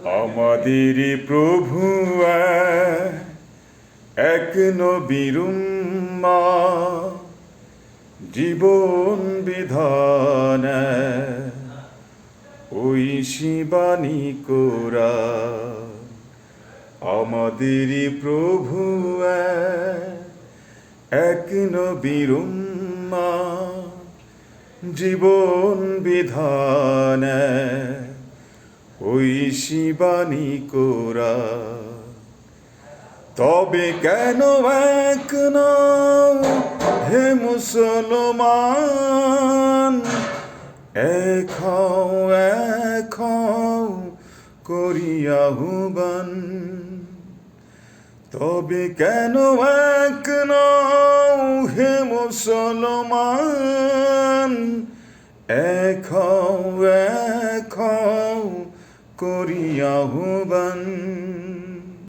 আমাদের প্রভু এক নবীর উম্মাহ, জীবন বিধান ওই শিবানী কোরআন। আমাদের প্রভু এক নবীর উম্মাহ, জীবন বিধান ওই শিবানী কোরআন। তবে কেন এক নও হে মুসলমান, এক হও করি আহ্বান। তবে কেন এক নও হে মুসলমান, এক হও করি আহ্বান।